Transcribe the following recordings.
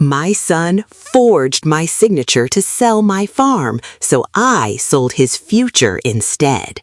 My son forged my signature to sell my farm, so I sold his future instead.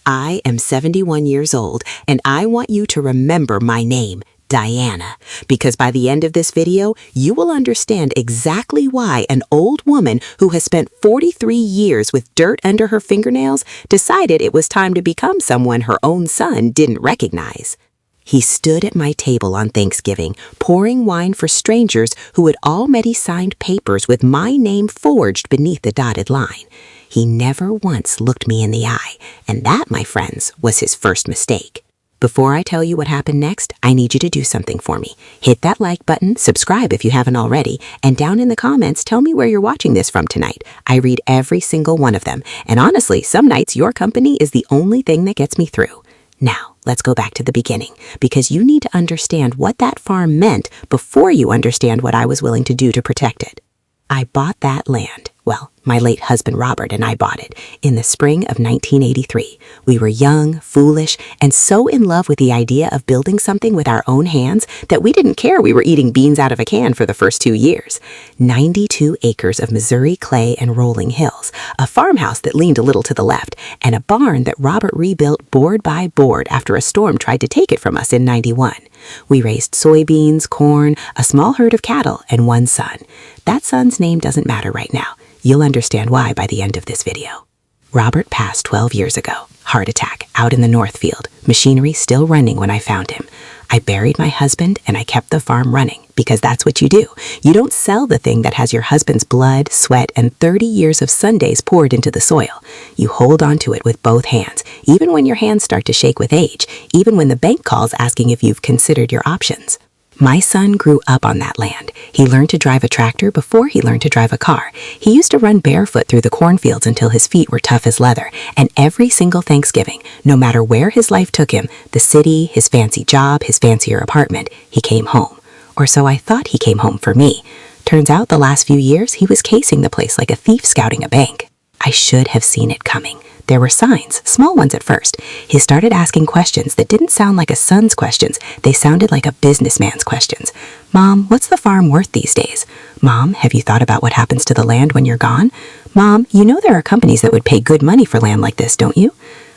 I am 71 years old, and I want you to remember my name, Diana, because by the end of this video, you will understand exactly why an old woman who has spent 43 years with dirt under her fingernails decided it was time to become someone her own son didn't recognize. He stood at my table on Thanksgiving, pouring wine for strangers who had already signed papers with my name forged beneath the dotted line. He never once looked me in the eye, and that, my friends, was his first mistake. Before I tell you what happened next, I need you to do something for me. Hit that like button, subscribe if you haven't already, and down in the comments, tell me where you're watching this from tonight. I read every single one of them, and honestly, some nights your company is the only thing that gets me through. Now, let's go back to the beginning, because you need to understand what that farm meant before you understand what I was willing to do to protect it. I bought that land. Well, my late husband Robert and I bought it in the spring of 1983. We were young, foolish, and so in love with the idea of building something with our own hands that we didn't care we were eating beans out of a can for the first 2 years. 92 acres of Missouri clay and rolling hills, a farmhouse that leaned a little to the left, and a barn that Robert rebuilt board by board after a storm tried to take it from us in '91. We raised soybeans, corn, a small herd of cattle, and one son. That son's name doesn't matter right now. You'll understand why by the end of this video. Robert passed 12 years ago. Heart attack, out in the Northfield. Machinery still running when I found him. I buried my husband and I kept the farm running, because that's what you do. You don't sell the thing that has your husband's blood, sweat, and 30 years of Sundays poured into the soil. You hold on to it with both hands, even when your hands start to shake with age, even when the bank calls asking if you've considered your options. My son grew up on that land. He learned to drive a tractor before he learned to drive a car. He used to run barefoot through the cornfields until his feet were tough as leather. And every single Thanksgiving, no matter where his life took him, the city, his fancy job, his fancier apartment, he came home. Or so I thought he came home for me. Turns out the last few years, he was casing the place like a thief scouting a bank. I should have seen it coming. There were signs, small ones at first. He started asking questions that didn't sound like a son's questions. They sounded like a businessman's questions. Mom, what's the farm worth these days? Mom, have you thought about what happens to the land when you're gone? Mom, you know there are companies that would pay good money for land like this, don't you?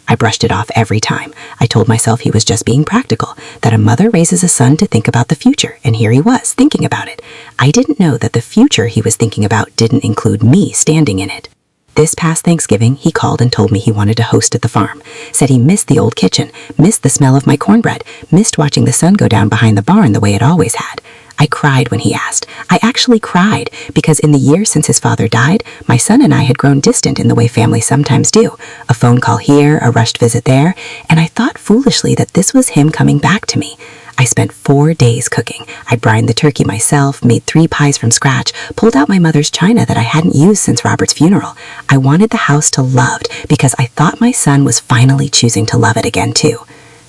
I brushed it off every time. I told myself he was just being practical, that a mother raises a son to think about the future, and here he was, thinking about it. I didn't know that the future he was thinking about didn't include me standing in it. This past Thanksgiving, he called and told me he wanted to host at the farm. Said he missed the old kitchen, missed the smell of my cornbread, missed watching the sun go down behind the barn the way it always had. I cried when he asked. I actually cried, because in the years since his father died, my son and I had grown distant in the way families sometimes do. A phone call here, a rushed visit there, and I thought foolishly that this was him coming back to me. I spent 4 days cooking. I brined the turkey myself, made 3 pies from scratch, pulled out my mother's china that I hadn't used since Robert's funeral. I wanted the house to loved because I thought my son was finally choosing to love it again too.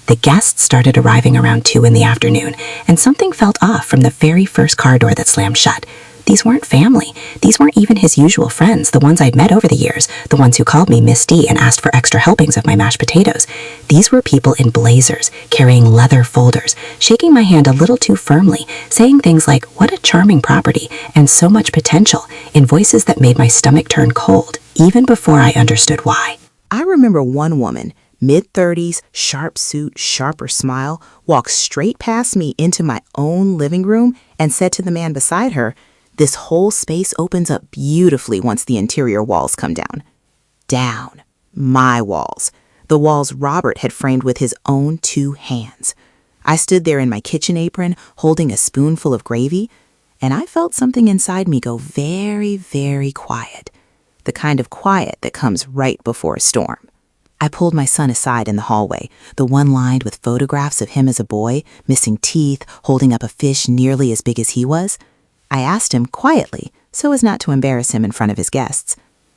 The guests started arriving around 2 in the afternoon, and something felt off from the very first car door that slammed shut. These weren't family. These weren't even his usual friends, the ones I'd met over the years, the ones who called me Miss D and asked for extra helpings of my mashed potatoes. These were people in blazers, carrying leather folders, shaking my hand a little too firmly, saying things like, "What a charming property," and "so much potential," in voices that made my stomach turn cold, even before I understood why. I remember one woman, mid-30s, sharp suit, sharper smile, walked straight past me into my own living room and said to the man beside her, "This whole space opens up beautifully once the interior walls come down." Down. My walls. The walls Robert had framed with his own 2 hands. I stood there in my kitchen apron, holding a spoonful of gravy, and I felt something inside me go very, very quiet. The kind of quiet that comes right before a storm. I pulled my son aside in the hallway, the one lined with photographs of him as a boy, missing teeth, holding up a fish nearly as big as he was. I asked him quietly, so as not to embarrass him in front of his guests,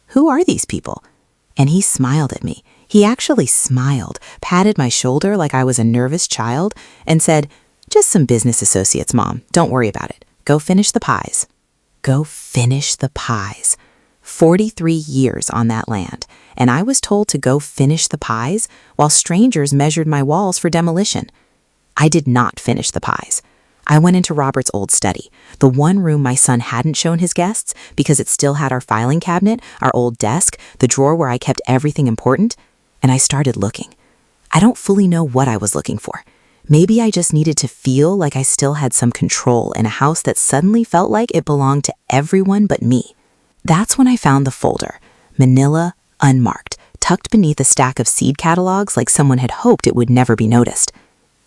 "Who are these people?" And he smiled at me. He actually smiled, patted my shoulder like I was a nervous child, and said, "Just some business associates, Mom. Don't worry about it. Go finish the pies." Go finish the pies. 43 years on that land, and I was told to go finish the pies while strangers measured my walls for demolition. I did not finish the pies. I went into Robert's old study, the one room my son hadn't shown his guests because it still had our filing cabinet, our old desk, the drawer where I kept everything important, and I started looking. I don't fully know what I was looking for. Maybe I just needed to feel like I still had some control in a house that suddenly felt like it belonged to everyone but me. That's when I found the folder, manila, unmarked, tucked beneath a stack of seed catalogs like someone had hoped it would never be noticed.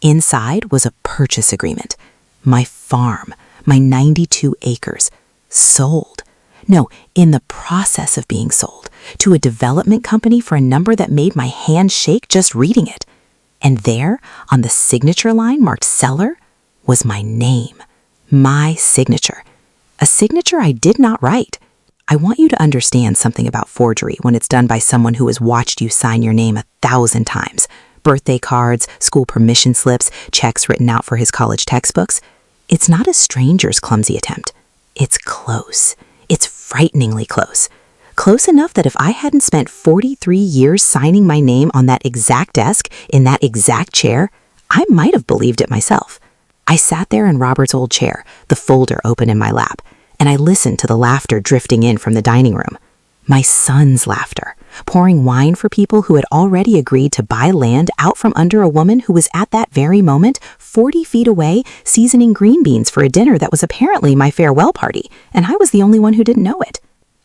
Inside was a purchase agreement. My farm, my 92 acres, sold. No, in the process of being sold to a development company for a number that made my hand shake just reading it. And there, on the signature line marked seller, was my name, my signature, a signature I did not write. I want you to understand something about forgery when it's done by someone who has watched you sign your name 1,000 times. Birthday cards, school permission slips, checks written out for his college textbooks. It's not a stranger's clumsy attempt. It's close. It's frighteningly close. Close enough that if I hadn't spent 43 years signing my name on that exact desk, in that exact chair, I might have believed it myself. I sat there in Robert's old chair, the folder open in my lap, and I listened to the laughter drifting in from the dining room. My son's laughter, pouring wine for people who had already agreed to buy land out from under a woman who was at that very moment 40 feet away seasoning green beans for a dinner that was apparently my farewell party, and I was the only one who didn't know it.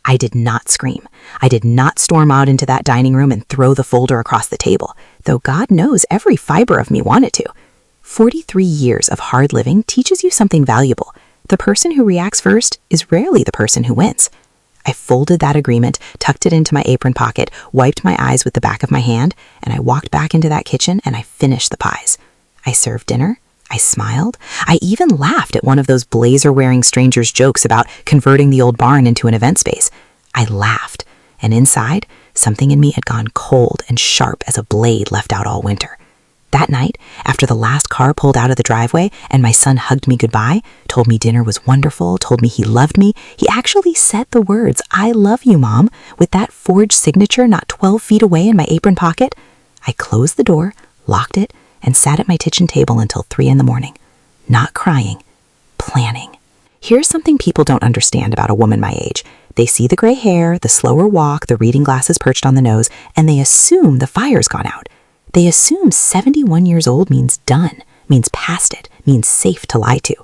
I did not scream. I did not storm out into that dining room and throw the folder across the table, though God knows every fiber of me wanted to. 43 years of hard living teaches you something valuable. The person who reacts first is rarely the person who wins. I folded that agreement, tucked it into my apron pocket, wiped my eyes with the back of my hand, and I walked back into that kitchen and I finished the pies. I served dinner. I smiled. I even laughed at one of those blazer-wearing strangers' jokes about converting the old barn into an event space. I laughed, and inside, something in me had gone cold and sharp as a blade left out all winter. That night, after the last car pulled out of the driveway and my son hugged me goodbye, told me dinner was wonderful, told me he loved me, he actually said the words, "I love you, Mom," with that forged signature not 12 feet away in my apron pocket. I closed the door, locked it, and sat at my kitchen table until 3 a.m, not crying, planning. Here's something people don't understand about a woman my age. They see the gray hair, the slower walk, the reading glasses perched on the nose, and they assume the fire's gone out. They assume 71 years old means done, means past it, means safe to lie to.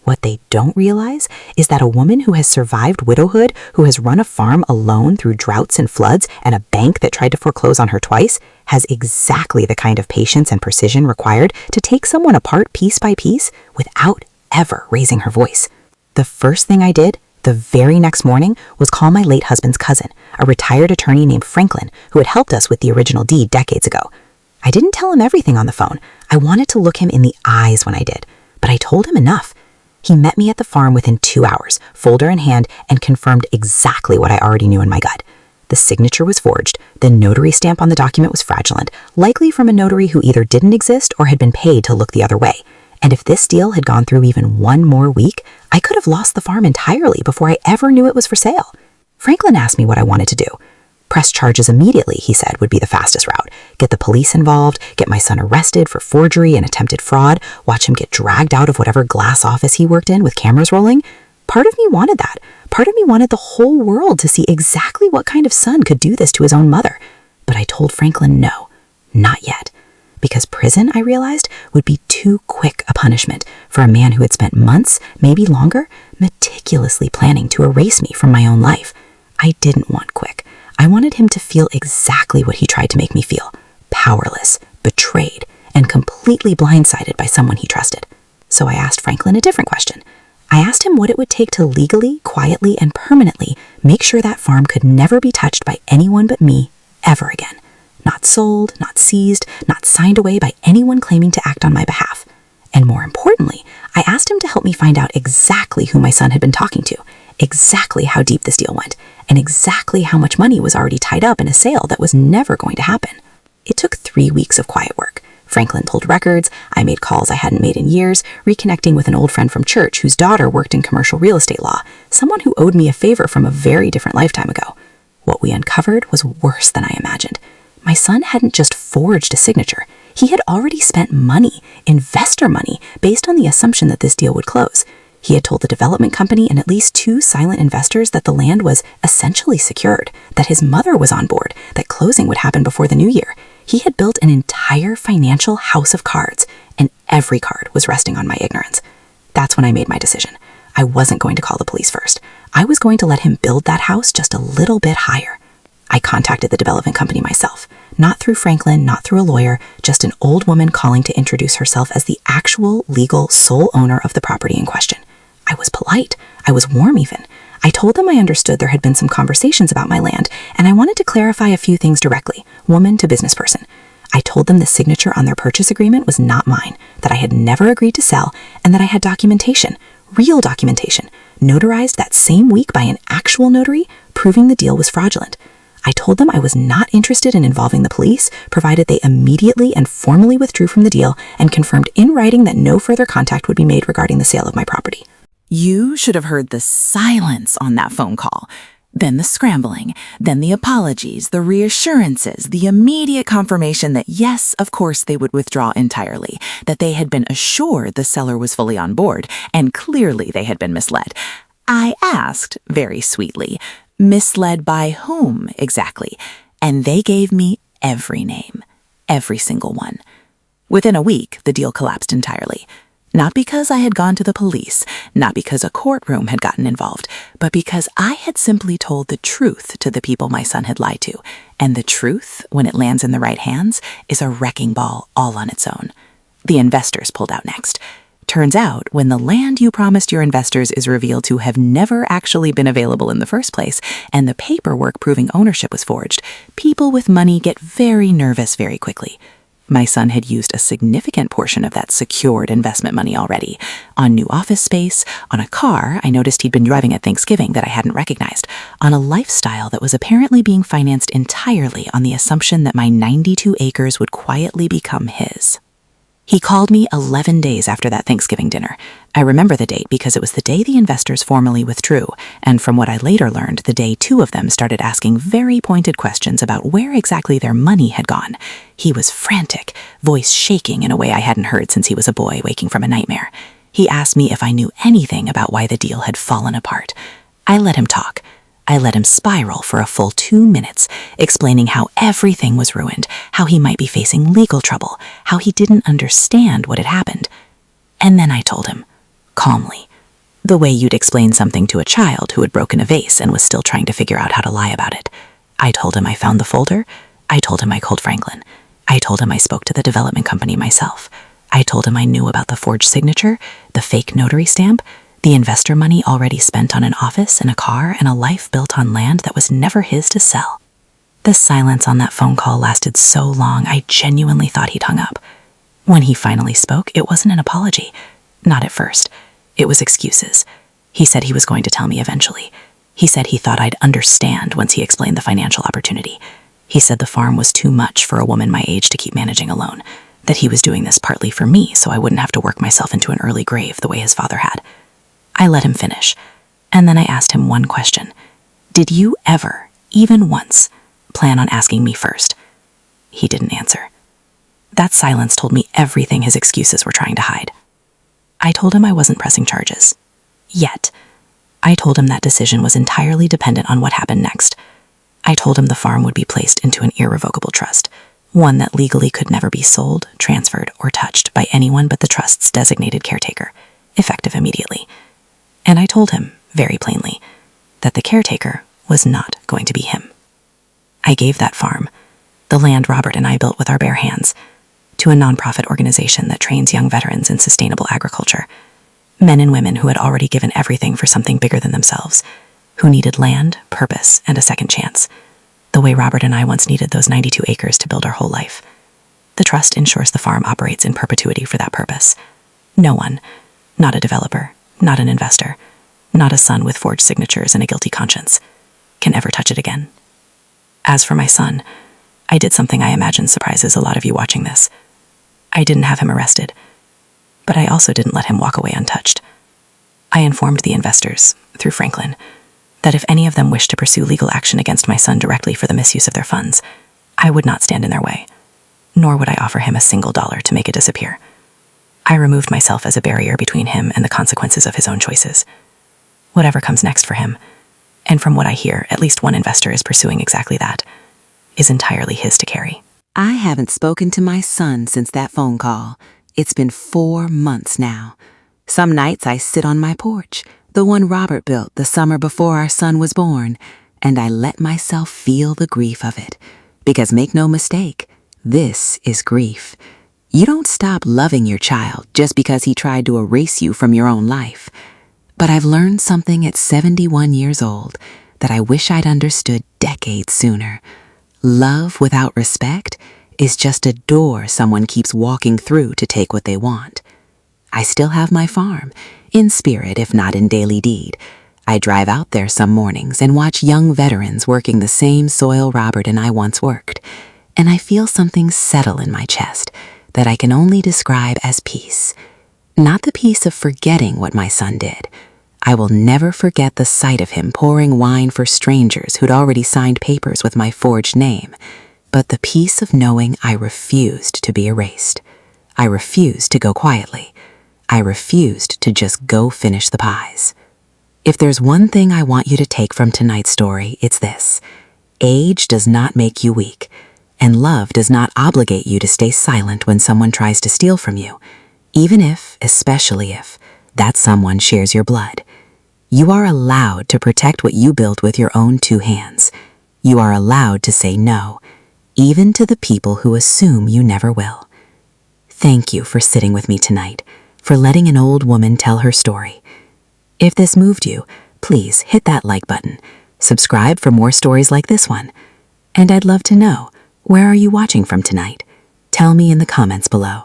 What they don't realize is that a woman who has survived widowhood, who has run a farm alone through droughts and floods, and a bank that tried to foreclose on her twice, has exactly the kind of patience and precision required to take someone apart piece by piece without ever raising her voice. The first thing I did, the very next morning, was call my late husband's cousin, a retired attorney named Franklin, who had helped us with the original deed decades ago. I didn't tell him everything on the phone. I wanted to look him in the eyes when I did, but I told him enough. He met me at the farm within 2 hours, folder in hand, and confirmed exactly what I already knew in my gut. The signature was forged, the notary stamp on the document was fraudulent, likely from a notary who either didn't exist or had been paid to look the other way. And if this deal had gone through even one more week, I could have lost the farm entirely before I ever knew it was for sale. Franklin asked me what I wanted to do. Press charges immediately, he said, would be the fastest route. Get the police involved, get my son arrested for forgery and attempted fraud, watch him get dragged out of whatever glass office he worked in with cameras rolling. Part of me wanted that. Part of me wanted the whole world to see exactly what kind of son could do this to his own mother. But I told Franklin no, not yet. Because prison, I realized, would be too quick a punishment for a man who had spent months, maybe longer, meticulously planning to erase me from my own life. I didn't want quick. I wanted him to feel exactly what he tried to make me feel. Powerless, betrayed, and completely blindsided by someone he trusted. So I asked Franklin a different question. I asked him what it would take to legally, quietly, and permanently make sure that farm could never be touched by anyone but me ever again. Not sold, not seized, not signed away by anyone claiming to act on my behalf. And more importantly, I asked him to help me find out exactly who my son had been talking to, exactly how deep this deal went, and exactly how much money was already tied up in a sale that was never going to happen. It took 3 weeks of quiet work. Franklin pulled records, I made calls I hadn't made in years, reconnecting with an old friend from church whose daughter worked in commercial real estate law, someone who owed me a favor from a very different lifetime ago. What we uncovered was worse than I imagined. My son hadn't just forged a signature, He had already spent money, investor money, based on the assumption that this deal would close. He had told the development company and at least 2 silent investors that the land was essentially secured, that his mother was on board, that closing would happen before the new year. He had built an entire financial house of cards, and every card was resting on my ignorance. That's when I made my decision. I wasn't going to call the police first. I was going to let him build that house just a little bit higher. I contacted the development company myself. Not through Franklin, not through a lawyer, just an old woman calling to introduce herself as the actual, legal, sole owner of the property in question. I was polite. I was warm even. I told them I understood there had been some conversations about my land, and I wanted to clarify a few things directly, woman to business person. I told them the signature on their purchase agreement was not mine, that I had never agreed to sell, and that I had documentation, real documentation, notarized that same week by an actual notary, proving the deal was fraudulent. I told them I was not interested in involving the police, provided they immediately and formally withdrew from the deal and confirmed in writing that no further contact would be made regarding the sale of my property. You should have heard the silence on that phone call. Then the scrambling, then the apologies, the reassurances, the immediate confirmation that yes, of course they would withdraw entirely, that they had been assured the seller was fully on board, and clearly they had been misled. I asked, very sweetly, misled by whom exactly? And they gave me every name, every single one. Within a week, the deal collapsed entirely. Not because I had gone to the police, not because a courtroom had gotten involved, but because I had simply told the truth to the people my son had lied to. And the truth, when it lands in the right hands, is a wrecking ball all on its own. The investors pulled out next. Turns out, when the land you promised your investors is revealed to have never actually been available in the first place, and the paperwork proving ownership was forged, people with money get very nervous very quickly. My son had used a significant portion of that secured investment money already. On new office space, on a car I noticed he'd been driving at Thanksgiving that I hadn't recognized, on a lifestyle that was apparently being financed entirely on the assumption that my 92 acres would quietly become his. He called me 11 days after that Thanksgiving dinner. I remember the date because it was the day the investors formally withdrew, and from what I later learned, the day 2 of them started asking very pointed questions about where exactly their money had gone. He was frantic, voice shaking in a way I hadn't heard since he was a boy waking from a nightmare. He asked me if I knew anything about why the deal had fallen apart. I let him talk. I let him spiral for a full 2 minutes, explaining how everything was ruined, how he might be facing legal trouble, how he didn't understand what had happened. And then I told him, calmly, the way you'd explain something to a child who had broken a vase and was still trying to figure out how to lie about it. I told him I found the folder. I told him I called Franklin. I told him I spoke to the development company myself. I told him I knew about the forged signature, the fake notary stamp, the investor money already spent on an office and a car and a life built on land that was never his to sell. The silence on that phone call lasted so long I genuinely thought he'd hung up. When he finally spoke, it wasn't an apology. Not at first. It was excuses. He said he was going to tell me eventually. He said he thought I'd understand once he explained the financial opportunity. He said the farm was too much for a woman my age to keep managing alone, that he was doing this partly for me so I wouldn't have to work myself into an early grave the way his father had. I let him finish, and then I asked him one question. Did you ever, even once, plan on asking me first? He didn't answer. That silence told me everything his excuses were trying to hide. I told him I wasn't pressing charges. Yet. I told him that decision was entirely dependent on what happened next. I told him the farm would be placed into an irrevocable trust, one that legally could never be sold, transferred, or touched by anyone but the trust's designated caretaker, effective immediately. And I told him, very plainly, that the caretaker was not going to be him. I gave that farm, the land Robert and I built with our bare hands, to a nonprofit organization that trains young veterans in sustainable agriculture, men and women who had already given everything for something bigger than themselves, who needed land, purpose, and a second chance, the way Robert and I once needed those 92 acres to build our whole life. The trust ensures the farm operates in perpetuity for that purpose. No one, not a developer, not an investor, not a son with forged signatures and a guilty conscience, can ever touch it again. As for my son, I did something I imagine surprises a lot of you watching this. I didn't have him arrested, but I also didn't let him walk away untouched. I informed the investors, through Franklin, that if any of them wished to pursue legal action against my son directly for the misuse of their funds, I would not stand in their way. nor would I offer him a single dollar to make it disappear. I removed myself as a barrier between him and the consequences of his own choices. Whatever comes next for him, and from what I hear, at least one investor is pursuing exactly that, is entirely his to carry. I haven't spoken to my son since that phone call. It's been 4 months now. Some nights I sit on my porch, the one Robert built the summer before our son was born, and I let myself feel the grief of it. Because make no mistake, this is grief. You don't stop loving your child just because he tried to erase you from your own life. But I've learned something at 71 years old that I wish I'd understood decades sooner. Love without respect is just a door someone keeps walking through to take what they want. I still have my farm, in spirit if not in daily deed. I drive out there some mornings and watch young veterans working the same soil Robert and I once worked, and I feel something settle in my chest that I can only describe as peace. Not the peace of forgetting what my son did. I will never forget the sight of him pouring wine for strangers who'd already signed papers with my forged name, but the peace of knowing I refused to be erased. I refused to go quietly. I refused to just go finish the pies. If there's one thing I want you to take from tonight's story, it's this. Age does not make you weak, and love does not obligate you to stay silent when someone tries to steal from you, even if, especially if, that someone shares your blood. You are allowed to protect what you built with your own 2 hands. You are allowed to say no, even to the people who assume you never will. Thank you for sitting with me tonight, for letting an old woman tell her story. If this moved you, please hit that like button, subscribe for more stories like this one, and I'd love to know, where are you watching from tonight? Tell me in the comments below.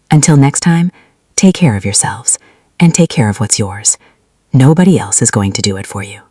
Until next time, take care of yourselves, and take care of what's yours. Nobody else is going to do it for you.